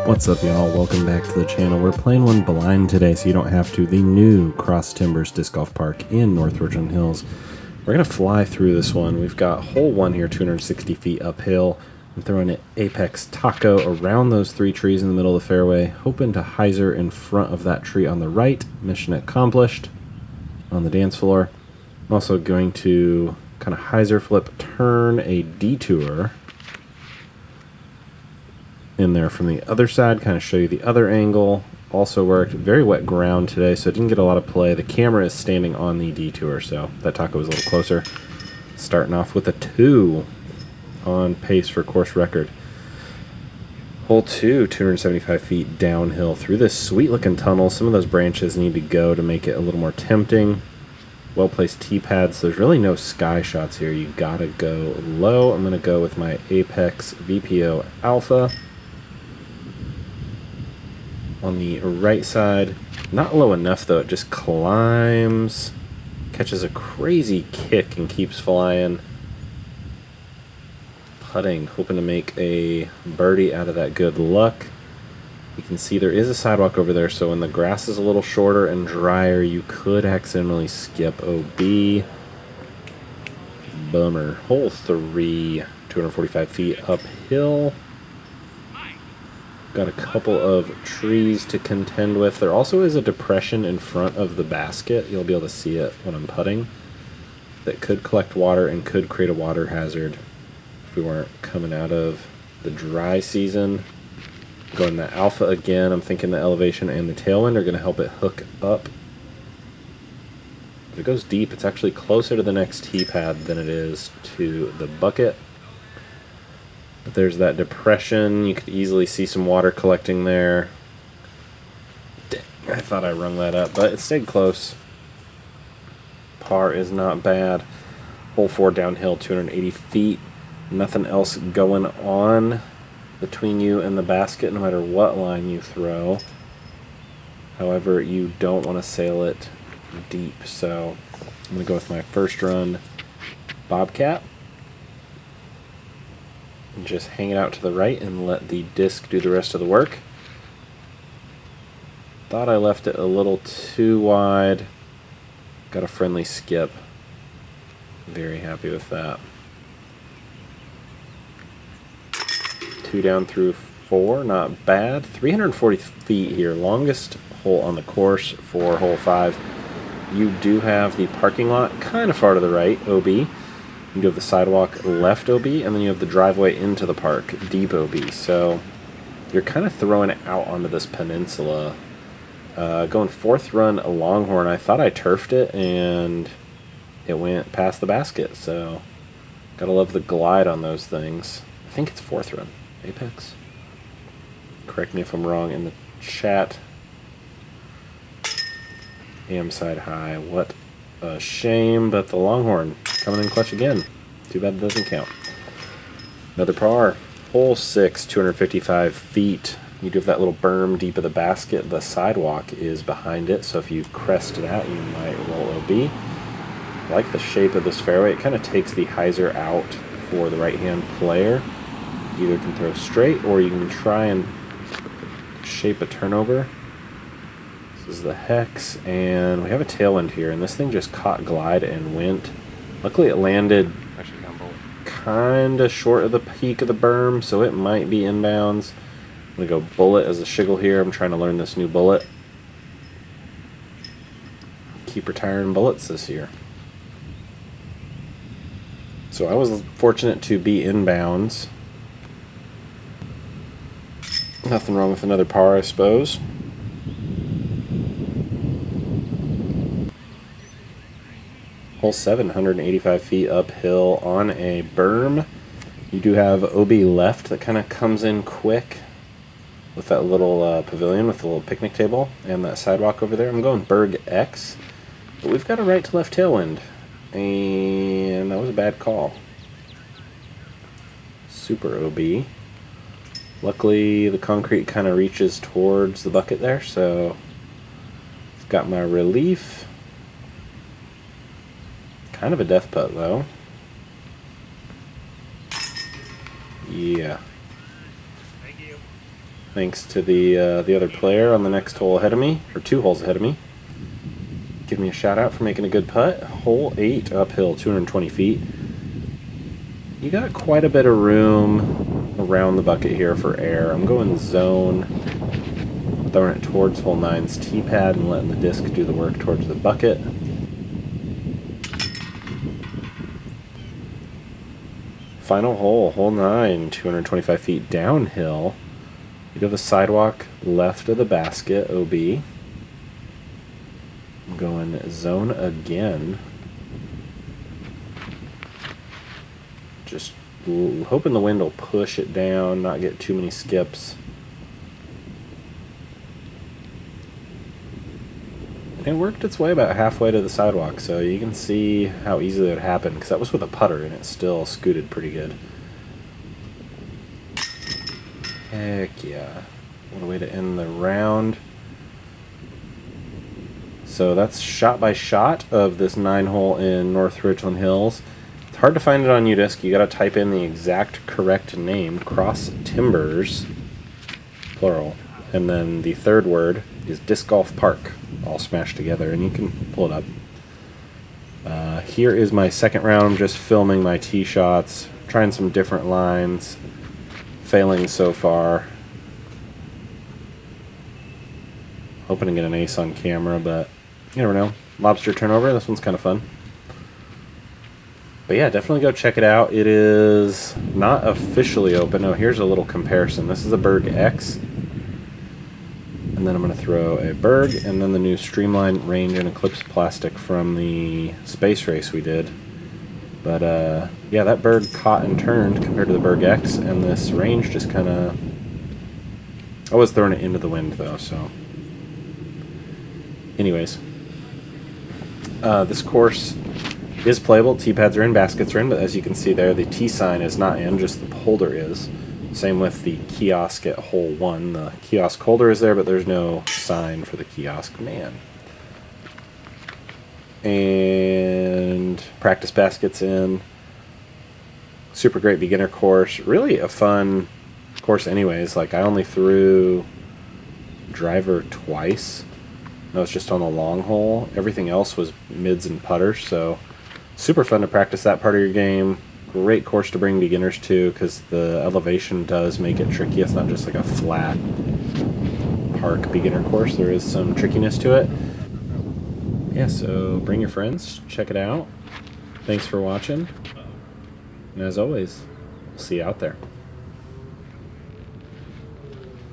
What's up, y'all? Welcome back to the channel. We're playing one blind today, so you don't have to. The new Cross Timbers Disc Golf Park in North Richland Hills. We're going to fly through this one. We've got hole 1 here, 260 feet uphill. I'm throwing an apex taco around those 3 trees in the middle of the fairway, hoping to hyzer in front of that tree on the right. Mission accomplished on the dance floor. I'm also going to kind of hyzer flip, turn a detour in there from the other side, kind of show you the other angle. Also worked. Very wet ground today, so it didn't get a lot of play. The camera is standing on the detour, so that taco was a little closer. Starting off with a 2 on pace for course record. Hole 2, 275 feet downhill through this sweet looking tunnel. Some of those branches need to go to make it a little more tempting. Well placed tee pads. There's really no sky shots here. You gotta go low. I'm gonna go with my Apex VPO Alpha. On the right side, not low enough though, it just climbs, catches a crazy kick and keeps flying. Putting, hoping to make a birdie out of that. Good luck. You can see there is a sidewalk over there, so when the grass is a little shorter and drier, you could accidentally skip OB. Bummer. Hole 3, 245 feet uphill. Got a couple of trees to contend with. There also is a depression in front of the basket. You'll be able to see it when I'm putting. That could collect water and could create a water hazard if we weren't coming out of the dry season. Going the Alpha again. I'm thinking the elevation and the tailwind are going to help it hook up. If it goes deep, it's actually closer to the next tee pad than it is to the bucket. But there's that depression. You could easily see some water collecting there. Dang, I thought I rung that up, but it stayed close. Par is not bad. Hole 4 downhill, 280 feet. Nothing else going on between you and the basket, no matter what line you throw. However, you don't want to sail it deep, so I'm going to go with my first run Bobcat. And just hang it out to the right and let the disc do the rest of the work. Thought I left it a little too wide. Got a friendly skip. Very happy with that. 2 down through 4, not bad. 340 feet here, longest hole on the course for hole 5. You do have the parking lot kind of far to the right, OB. You do have the sidewalk left OB, and then you have the driveway into the park, deep OB. So you're kind of throwing it out onto this peninsula. Going 4th run a Longhorn, I thought I turfed it, and it went past the basket. So gotta love the glide on those things. I think it's 4th run. Apex? Correct me if I'm wrong in the chat. Am side high. What a shame, but the Longhorn coming in clutch again. Too bad it doesn't count. Another par. Hole 6, 255 feet. You do have that little berm deep of the basket. The sidewalk is behind it, so if you crest that, you might roll OB. I like the shape of this fairway. It kind of takes the hyzer out for the right-hand player. You either can throw straight, or you can try and shape a turnover. This is the hex, and we have a tailwind here, and this thing just caught glide and went. Luckily it landed kind of short of the peak of the berm, so it might be inbounds. I'm going to go bullet as a shiggle here. I'm trying to learn this new bullet. Keep retiring bullets this year. So I was fortunate to be inbounds. Nothing wrong with another par, I suppose. Hole 7, 185 feet uphill on a berm. You do have OB left that kind of comes in quick with that little pavilion with the little picnic table and that sidewalk over there. I'm going Berg X, but we've got a right to left tailwind, and that was a bad call. Super OB. Luckily, the concrete kind of reaches towards the bucket there, so I've got my relief. Kind of a death putt, though. Yeah. Thanks to the other player on the next hole ahead of me, or 2 holes ahead of me. Give me a shout out for making a good putt. Hole 8, uphill, 220 feet. You got quite a bit of room around the bucket here for air. I'm going zone, throwing it towards hole 9's tee pad and letting the disc do the work towards the bucket. Final hole, hole 9, 225 feet downhill. You have a sidewalk left of the basket, OB. I'm going zone again. Just hoping the wind will push it down, not get too many skips. It worked its way about halfway to the sidewalk, so you can see how easily it would happen, because that was with a putter and it still scooted pretty good. Heck yeah. What a way to end the round. So that's shot by shot of this 9-hole in North Richland Hills. It's hard to find it on UDisc. You gotta type in the exact correct name, Cross Timbers, plural. And then the third word is Disc Golf Park, all smashed together, and you can pull it up. Here is my second round. I'm just filming my tee shots, trying some different lines, failing so far. Hoping to get an ace on camera, but you never know. Lobster turnover, this one's kind of fun. But yeah, definitely go check it out. It is not officially open. Oh, here's a little comparison. This is a Berg X. And then I'm going to throw a Berg, and then the new Streamline Range and Eclipse plastic from the space race we did. But yeah, that Berg caught and turned compared to the Berg X, and this Range just kind of... I was throwing it into the wind, though, so... Anyways. This course is playable. Tee pads are in, baskets are in, but as you can see there, the tee sign is not in, just the holder is. Same with the kiosk at hole 1. The kiosk holder is there, but there's no sign for the kiosk. Man. And practice baskets in. Super great beginner course. Really a fun course anyways. Like, I only threw driver twice. That was just on the long hole. Everything else was mids and putters, so super fun to practice that part of your game. Great course to bring beginners to, because the elevation does make it tricky. It's not just like a flat park beginner course. There is some trickiness to it. Yeah, so bring your friends, check it out. Thanks for watching. And as always, we'll see you out there.